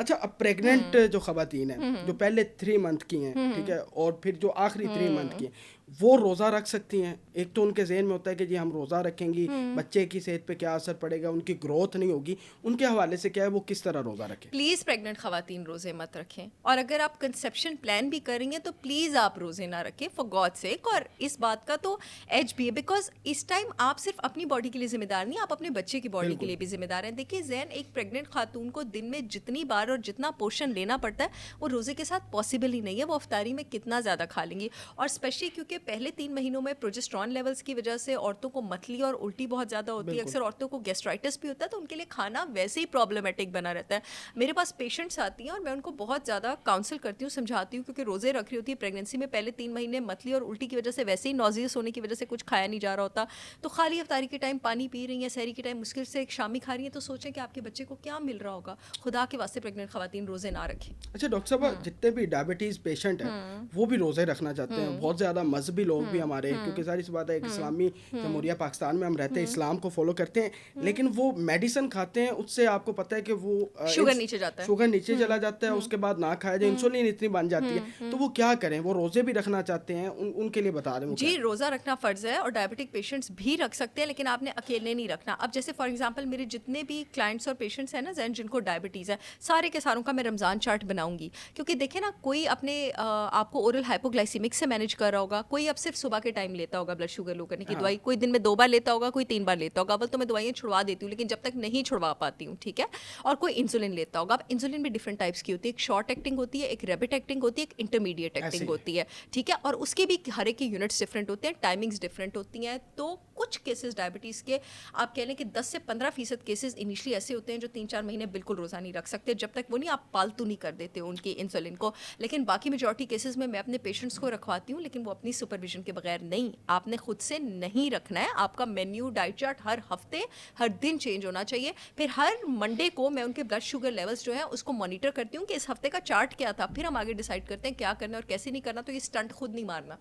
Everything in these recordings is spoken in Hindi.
अच्छा, अब प्रेग्नेंट जो खवातीन हैं जो पहले 3 मंथ की हैं, ठीक है, और फिर जो आखिरी 3 मंथ की हैं, वो रोज़ा रख सकती हैं? एक तो उनके जहन में होता है कि जी हम रोज़ा रखेंगी, बच्चे की सेहत पे क्या असर पड़ेगा, उनकी ग्रोथ नहीं होगी, उनके हवाले से क्या है वो किस तरह रोज़ा रखें? प्लीज़ प्रेग्नेंट खवातीन रोज़े मत रखें, और अगर आप कंसेप्शन प्लान भी करेंगे तो प्लीज़ आप रोज़े ना रखें फॉर गॉड सेक। और इस बात का तो एज भी है, बिकॉज इस टाइम आप सिर्फ अपनी बॉडी के लिए जिम्मेदार नहीं, आप अपने बच्चे की बॉडी के बिल्कुल। लिए भी जिम्मेदार हैं। देखिए जैन, एक प्रेग्नेंट खातून को दिन में जितनी बार और जितना पोषण लेना पड़ता है वो रोज़े के साथ पॉसिबल ही नहीं है। वो अफ्तारी में कितना ज़्यादा खा लेंगी, और स्पेशली क्योंकि पहले 3 महीनों में प्रोजेस्टेरॉन लेवल्स की वजह से औरतों को मतली और उल्टी बहुत ज़्यादा होती है, बिल्कुल। अक्सर औरतों को गैस्ट्राइटिस भी होता है, तो उनके लिए खाना वैसे ही प्रॉब्लमेटिक बना रहता है। मेरे पास पेशेंट्स आती हैं और मैं उनको बहुत ज़्यादा काउंसिल करती हूँ, समझाती हूँ, क्योंकि रोज़े रख रही होती है प्रेगनेंसी में, पहले 3 महीने मतली और उल्टी की वजह से वैसे ही नॉजियस होने की वजह से कुछ खाया नहीं जा रहा होता, तो खाली अफ्तारी के टाइम पानी पी रही हैं, सहरी के टाइम मुश्किल से एक शामी खा रही हैं, तो सोचें कि आपके बच्चे को क्या मिल रहा होगा। खुदा के वास्ते प्रेग्नेंट खवातीन रोज़े ना रखें। अच्छा डॉक्टर साहब, जितने भी डायबिटीज़ पेशेंट हैं वो भी रोज़े रखना चाहते हैं, बहुत ज़्यादा मजहबी लोग भी हमारे, क्योंकि सारी सी बात है, एक इस्लामी जमहूरिया पाकिस्तान में हम रहते हैं, इस्लाम को फॉलो करते हैं, लेकिन वो मेडिसिन खाते हैं, उससे आपको पता है कि वो शुगर नीचे जाता है। शुगर नीचे चला जाता है, उसके बाद ना खाया जाए, इंसुलिन इतनी बन जाती है, तो वो क्या करें? वो रोज़े भी रखना चाहते हैं, उनके लिए बता दें वो जी, क्या? रोज़ा रखना फ़र्ज़ है, और डायबिटिक पेशेंट्स भी रख सकते हैं, लेकिन आपने अकेले नहीं रखना। अब जैसे फॉर एग्जांपल मेरे जितने भी क्लाइंट्स और पेशेंट्स हैं ना जैन, जिनको डायबिटीज़ है, सारे के सारों का मैं रमज़ान चार्ट बनाऊंगी, क्योंकि देखें ना, कोई अपने आपको ओरल हाइपोग्लाइसीमिक से मैनेज कर रहा होगा, कोई अब सिर्फ सुबह के टाइम लेता होगा ब्लड शुगर लो करने की दवाई, कोई दिन में 2 बार लेता होगा, कोई 3 बार लेता होगा। अव्वल तो मैं दवाइयाँ छुड़वा देती हूँ, लेकिन जब तक नहीं छुड़वा पाती हूँ, ठीक है, और कोई इंसुलिन लेता होगा। अब इंसुलिन भी डिफरेंट टाइप्स की होती है, एक शॉर्ट एक्टिंग होती है, एक रैपिड एक्टिंग होती है, एक इंटरमीडिएट ऐसे एक्टिंग ही। होती है, ठीक है, और उसके भी हर एक की यूनिट्स डिफरेंट होते हैं, टाइमिंग्स डिफरेंट होती हैं। तो कुछ केसेस डायबिटीज़ के आप कह लें कि 10 से 15% केसेस इनिशियली ऐसे होते हैं जो 3-4 महीने बिल्कुल रोज़ा नहीं रख सकते, जब तक वो नहीं आप पालतू नहीं कर देते हो उनकी इंसुलिन को। लेकिन बाकी मेजॉरिटी केसेस में मैं अपने पेशेंट्स को रखवाती हूँ, लेकिन वो अपनी सुपरविजन के बगैर नहीं। आपने खुद से नहीं रखना है, आपका मेन्यू डाइट चार्ट हर हफ्ते हर दिन चेंज होना चाहिए। फिर हर मंडे को मैं उनके ब्लड शुगर लेवल्स जो है उसको मॉनिटर करती हूँ कि इस हफ्ते का चार्ट क्या था, फिर हम आगे डिसाइड करते हैं क्या करना है और कैसे नहीं करना। तो ये स्टंट खुद नहीं मारना।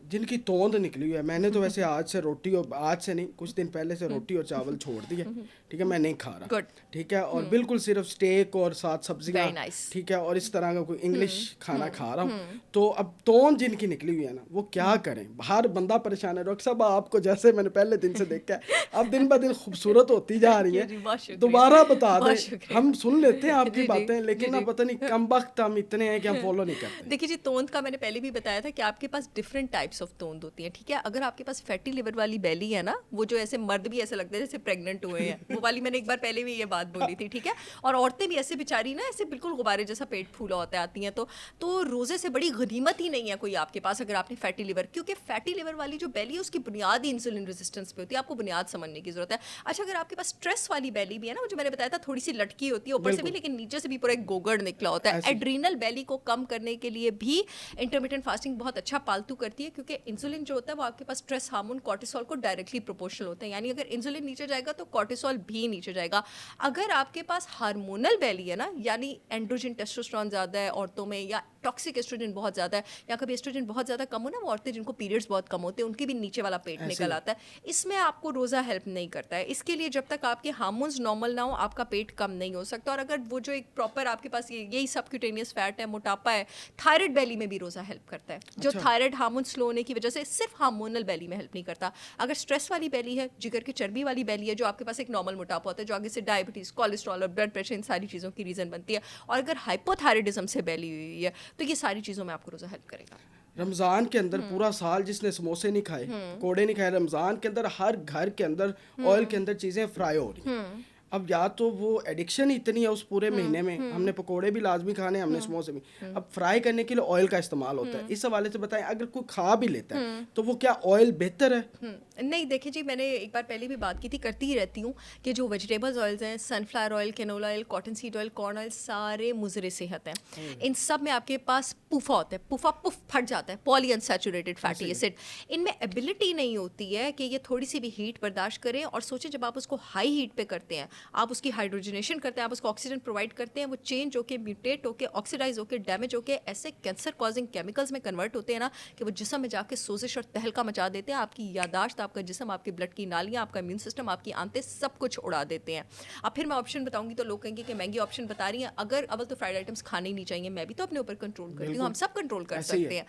जिनकी तोंद निकली हुई है, मैंने तो वैसे आज से रोटी, और आज से नहीं कुछ दिन पहले से रोटी और चावल छोड़ दिए, ठीक है, मैं नहीं खा रहा, गुड। ठीक है, और बिल्कुल सिर्फ स्टेक और साथ सब्जियां, वेरी नाइस। ठीक है, और इस तरह का कोई इंग्लिश खाना खा रहा हूँ। तो अब तोंद जिनकी निकली हुई है ना, वो क्या करें? हर बंदा परेशान है। डॉक्टर साहब, आपको जैसे मैंने पहले दिन से देखा है, अब दिन ब दिन खूबसूरत होती जा रही जी, है, बहुत शुक्रिया। दोबारा बता बहुत दें। शुक्रिया। हम सुन लेते हैं आपकी जी, जी, बातें, लेकिन जी, ना जी। पता नहीं कम वक्त हम इतने हैं कि हम फॉलो नहीं करते। देखिए जी, तोंद का मैंने पहले भी बताया था कि आपके पास डिफरेंट टाइप्स ऑफ तोंद होती हैं, ठीक है। अगर आपके पास फैटी लिवर वाली बेली है ना, वो जो ऐसे मर्द भी ऐसे लगते हैं जैसे प्रेग्नेंट हुए हैं, वो वाली मैंने एक बार पहले भी ये बात बोली थी, ठीक है। और औरतें भी ऐसे बेचारी ना ऐसे बिल्कुल गुब्बारे जैसा पेट फूला होता है आती हैं, तो रोज़े से बड़ी गनीमत ही नहीं है कोई आपके पास अगर आपने फैटी लिवर, क्योंकि फैटी लिवर वाली जो बेली है उसकी बुनियाद ही इंसुलिन रेजिस्टेंस पे होती है, आपको बुनियाद समझने की जरूरत है। अच्छा, अगर आपके पास स्ट्रेस वाली बेली भी है ना, वो जो मैंने बताया था थोड़ी सी लटकी होती है ऊपर से भी, बिल्कुल। लेकिन नीचे से भी पूरा एक गोगड़ निकला होता है। ऐसे ही। एड्रीनल बेली को कम करने के लिए भी इंटरमिटेंट फास्टिंग बहुत अच्छा पालतू करती है, क्योंकि इंसुलिन जो होता है वो आपके पास स्ट्रेस हार्मोन कॉर्टिसोल को डायरेक्टली प्रोपोर्शनल होता है, यानी अगर इंसुलिन नीचे जाएगा तो कॉर्टिसोल भी नीचे जाएगा। अगर आपके पास हार्मोनल बेली है ना, यानी एंड्रोजन टेस्टोस्टेरोन ज़्यादा है औरतों में, या टॉक्सिक एस्ट्रोजन बहुत ज़्यादा है, या कभी एस्ट्रोजन बहुत ज़्यादा कम हो ना, वो औरतें जिनको पीरियड्स बहुत कम होते हैं उनकी भी नीचे वाला पेट ऐसे निकल ही। आता है, इसमें आपको रोज़ा हेल्प नहीं करता है। इसके लिए जब तक आपके हार्मोन्स नॉर्मल ना हो आपका पेट कम नहीं हो सकता। और अगर वो जो एक प्रॉपर आपके पास यही सबक्यूटेनियस फैट है, मोटापा है, थायराइड बेली में भी रोज़ा हेल्प करता है। जो अच्छा। थायराइड हार्मोन स्लो होने की वजह से सिर्फ हार्मोनल बेली में हेल्प नहीं करता। अगर स्ट्रेस वाली बेली है, जिगर की चर्बी वाली बेली है, जो आपके पास एक नॉर्मल मोटापा होता है, जो आगे से डायबिटीज़, कोलेस्ट्रॉल और ब्लड प्रेशर, इन सारी चीज़ों की रीज़न बनती है, और अगर हाइपोथायराइडिज्म से बेली हुई है, तो ये सारी चीज़ों में आपको रोज़ा हेल्प करेगा। रमज़ान के अंदर पूरा साल जिसने समोसे नहीं खाए, पकोड़े नहीं खाए, रमज़ान के अंदर हर घर के अंदर ऑयल के अंदर चीज़ें फ्राई हो रही हैं। अब या तो वो एडिक्शन इतनी है उस पूरे महीने में, हमने पकोड़े भी लाजमी खाने, हमने समोसे भी, अब फ्राई करने के लिए ऑयल का इस्तेमाल होता है। इस हवाले से बताएं, अगर कोई खा भी लेता है तो वो क्या ऑयल बेहतर है? नहीं, देखिए जी, मैंने एक बार पहले भी बात की थी, करती ही रहती हूँ, कि जो वेजिटेबल्स ऑयल्स हैं, sunflower oil, canola oil, cotton seed oil, corn oil, सारे मुज़रे सेहत हैं। इन सब में आपके पास पुफा होता है, पुफा पुफ फट जाता है, पॉली अनसैचुरेटेड फैटी एसिड। इनमें एबिलिटी नहीं होती है कि ये थोड़ी सी भी हीट बर्दाश्त करें, और सोचें जब आप उसको हाई हीट पे करते हैं आप उसकी हाइड्रोजनेशन करते हैं, आप उसको ऑक्सीजन प्रोवाइड करते हैं, वो चेंज होकर, म्यूटेट होकर, ऑक्सीडाइज होकर, डैमेज होकर ऐसे कैंसर कॉजिंग केमिकल्स में कन्वर्ट होते हैं ना कि वो जिस्म में जाके सोजिश और तहलका मचा देते हैं। आपकी यादाश्त, आपका जिस्म, आपके ब्लड की नालियाँ, आपका इम्यून सिस्टम, आपकी आंतें सब कुछ उड़ा देते हैं। अब फिर मैं ऑप्शन बताऊंगी तो लोग कहेंगे कि महंगी ऑप्शन बता रही हैं। अगर अव्वल तो फ्राइड आइटम्स खाने ही नहीं चाहिए, मैं भी तो अपने ऊपर कंट्रोल करती हूँ, हम सब कंट्रोल कर सकते हैं।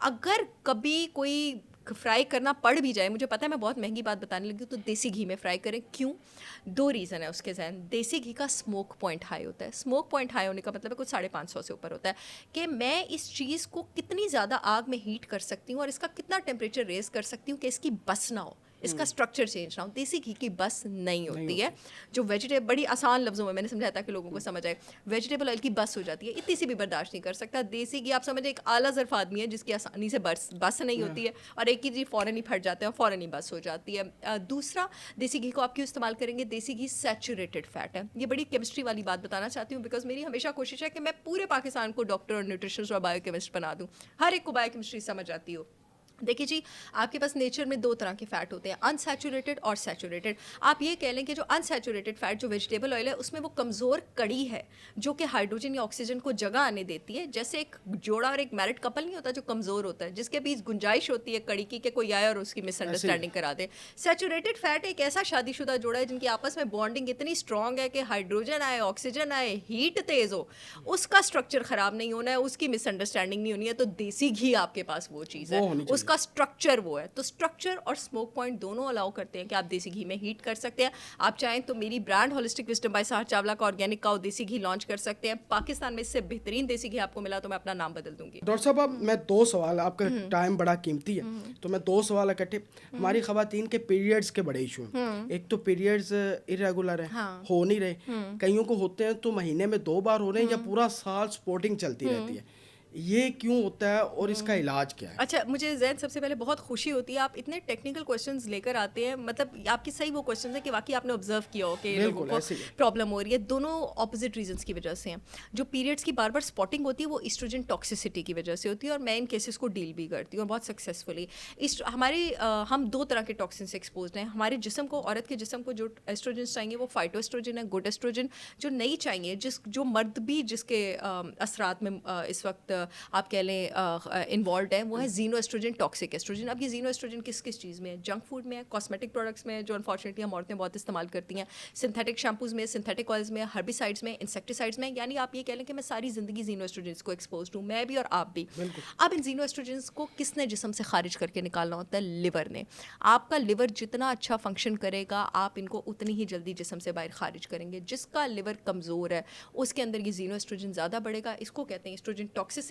अगर कभी कोई फ्राई करना पड़ भी जाए, मुझे पता है मैं बहुत महंगी बात बताने लगी, तो देसी घी में फ्राई करें। क्यों? 2 रीज़न है उसके जहन। देसी घी का स्मोक पॉइंट हाई होता है। स्मोक पॉइंट हाई होने का मतलब है कुछ 550 से ऊपर होता है कि मैं इस चीज़ को कितनी ज़्यादा आग में हीट कर सकती हूँ और इसका कितना टेम्परेचर रेज कर सकती हूँ कि इसकी बस ना हो, इसका स्ट्रक्चर चेंज ना हो। देसी घी की बस नहीं होती है। जो वेजिटेबल, बड़ी आसान लफ्ज़ों में मैंने समझाया ताकि लोगों को समझ आए, वेजिटेबल ऑयल की बस हो जाती है, इतनी सी भी बर्दाश्त नहीं कर सकता। देसी घी आप समझे एक आला ज़र्फ आदमी है जिसकी आसानी से बस नहीं होती है, और एक ही जी फ़ौरन ही फट जाते हैं और फ़ौरन ही बस हो जाती है। दूसरा, देसी घी को आप क्यों इस्तेमाल करेंगे? देसी घी सैचुरेटेड फैट है। ये बड़ी केमिस्ट्री वाली बात बताना चाहती हूँ, बिकॉज मेरी हमेशा कोशिश है कि मैं पूरे पाकिस्तान को डॉक्टर और न्यूट्रिशनिस्ट और बायोकेमिस्ट बना दूँ, हर एक को बायोकेमिस्ट्री समझ आती हो। देखिए जी, आपके पास नेचर में 2 तरह के फ़ैट होते हैं, अनसैचुरेटेड और सैचुरेटेड। आप ये कह लें कि जो अनसैचुरेटेड फ़ैट, जो वेजिटेबल ऑयल है, उसमें वो कमज़ोर कड़ी है जो कि हाइड्रोजन या ऑक्सीजन को जगह आने देती है। जैसे एक जोड़ा और एक मैरिड कपल नहीं होता जो कमज़ोर होता है, जिसके बीच गुंजाइश होती है कड़ी की कि कोई आए और उसकी मिसअंडरस्टैंडिंग करा दे। सैचुरेटेड फ़ैट एक ऐसा शादीशुदा जोड़ा है जिनकी आपस में बॉन्डिंग इतनी स्ट्रॉन्ग है कि हाइड्रोजन आए, ऑक्सीजन आए, हीट तेज़ हो, उसका स्ट्रक्चर ख़राब नहीं होना है, उसकी मिसअंडरस्टैंडिंग नहीं होनी है। तो देसी घी आपके पास वो चीज़ है, उसका स्ट्रक्चर वो है। तो स्ट्रक्चर और स्मोक पॉइंट दोनों अलाउ करते हैं कि आप देसी घी में हीट कर सकते हैं। आप चाहें तो मेरी brand holistic wisdom by Sahar Chawla का ऑर्गेनिक काऊ देसी घी लॉन्च कर सकते हैं। पाकिस्तान में इससे बेहतरीन देसी घी आपको मिला तो मैं अपना नाम बदल दूंगी। डॉक्टर साहब, अब मैं 2 सवाल, आपका टाइम बड़ा कीमती है तो मैं 2 सवाल इकट्ठे। हमारी खवातीन के पीरियड्स के बड़े इशू हैं। एक तो पीरियड्स इरेगुलर है, हो नहीं रहे, कईयों को होते हैं तो महीने में 2 बार हो रहे हैं या पूरा साल स्पॉटिंग चलती रहती है। ये क्यों होता है और इसका इलाज क्या है? अच्छा, मुझे जैन सबसे पहले बहुत खुशी होती है आप इतने टेक्निकल क्वेश्चंस लेकर आते हैं। मतलब आपकी सही वो क्वेश्चंस हैं कि वाकई आपने ऑब्जर्व किया हो कि लोगों को प्रॉब्लम हो रही है। दोनों ऑपोजिट रीजंस की वजह से हैं। जो पीरियड्स की बार बार स्पॉटिंग होती है वो ईस्ट्रोजन टॉक्सिसिटी की वजह से होती है, और मैं इन केसेस को डील भी करती हूँ और बहुत सक्सेसफुली। हम 2 तरह के टॉक्सिन से एक्सपोज हैं। हमारे जिस्म को, औरत के जिस्म को जो एस्ट्रोजन चाहिए वो फाइटोएस्ट्रोजन है, गुड एस्ट्रोजन। जो नहीं चाहिए, जो मर्द भी जिसके असरात में इस वक्त आप कह लें इन्वॉल्व है, वो है जीनो एस्ट्रोजन, टॉक्सिक एस्ट्रोजन। अब ये जीनो एस्ट्रोजन किस किस चीज़ में है? जंक फूड में है, कॉस्मेटिक प्रोडक्ट्स में, जो अनफॉर्चुनेटली हम औरतें बहुत इस्तेमाल करती हैं, सिंथेटिक शैम्पूज़ में, सिंथेटिक ऑयल्स में, हर्बिसाइड्स में, इंसेक्टिसाइड्स में। यानी आप ये कह लें कि मैं सारी ज़िंदगी जीनो एस्ट्रोजन को एक्सपोज हूँ, मैं भी और आप भी। अब इन जीनो एस्ट्रोजन को किसने जिस्म से खारिज करके निकालना होता है? लिवर ने। आपका लिवर जितना अच्छा फंक्शन करेगा, आप इनको उतनी ही जल्दी जिस्म से बाहर खारिज करेंगे। जिसका लिवर कमज़ोर है उसके अंदर ये जीनो एस्ट्रोजन ज़्यादा बढ़ेगा। इसको कहते हैं एस्ट्रोजन टॉक्सिसिटी।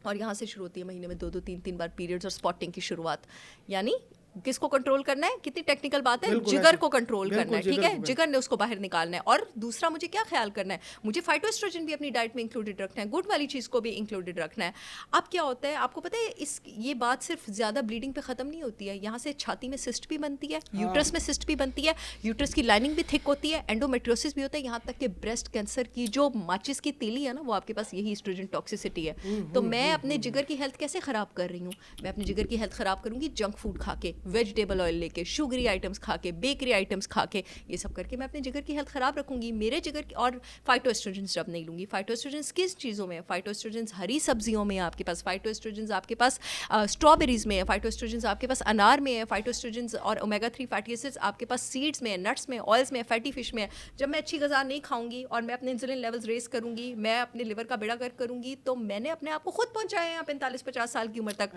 और यहाँ से शुरू होती है महीने में 2-2, 3-3 बार पीरियड्स और स्पॉटिंग की शुरुआत। यानी किसको कंट्रोल करना है? कितनी टेक्निकल बात है, जिगर को कंट्रोल करना है, ठीक है, जिगर ने उसको बाहर निकालना है। और दूसरा मुझे क्या ख्याल करना है, मुझे फाइटोएस्ट्रोजन भी अपनी डाइट में इंक्लूडेड रखना है, गुड वाली चीज़ को भी इंक्लूडेड रखना है। अब क्या होता है आपको पता है, ये बात सिर्फ ज़्यादा ब्लीडिंग पे ख़त्म नहीं होती है। यहाँ से छाती में सिस्ट भी बनती है, यूट्रस में सिस्ट भी बनती है, यूट्रस की लाइनिंग भी थिक होती है, एंडोमेट्रियोसिस भी होता है, यहाँ तक कि ब्रेस्ट कैंसर की जो माचिस की तीली है ना, वो आपके पास यही एस्ट्रोजन टॉक्सिसिटी है। तो मैं अपने जिगर की हेल्थ कैसे ख़राब कर रही हूँ? मैं अपने जिगर की हेल्थ ख़राब करूँगी जंक फूड खा के, वेजिटेबल ऑयल लेके, शुगरी आइटम्स खा के, बेकरी आइटम्स खा के, ये सब करके मैं अपने जिगर की हेल्थ ख़राब रखूंगी। मेरे जिगर की, और फाइटोएस्ट्रोजेंस जब नहीं लूँगी। फाइटोएस्ट्रोजेंस किस चीज़ों में है? फाइटोएस्ट्रोजेंस हरी सब्जियों में है आपके पास, फाइटोएस्ट्रोजेंस आपके पास स्ट्रॉबेरीज में है, फाइटोएस्ट्रोजेंस आपके पास अनार में है, फाइटोएस्ट्रोजेंस और ओमेगा 3 फैटी एसिड्स आपके पास सीड्स में है, नट्स में, ऑयल्स में, फैटी फिश में है। जब मैं अच्छी ग़िज़ा नहीं खाऊंगी और मैं अपने इंसुलिन लेवल्स रेस करूंगी, मैं अपने लिवर का बेड़ा गर्क करूंगी, तो मैंने अपने आप को खुद पहुंचाया है 45-50 साल की उम्र तक।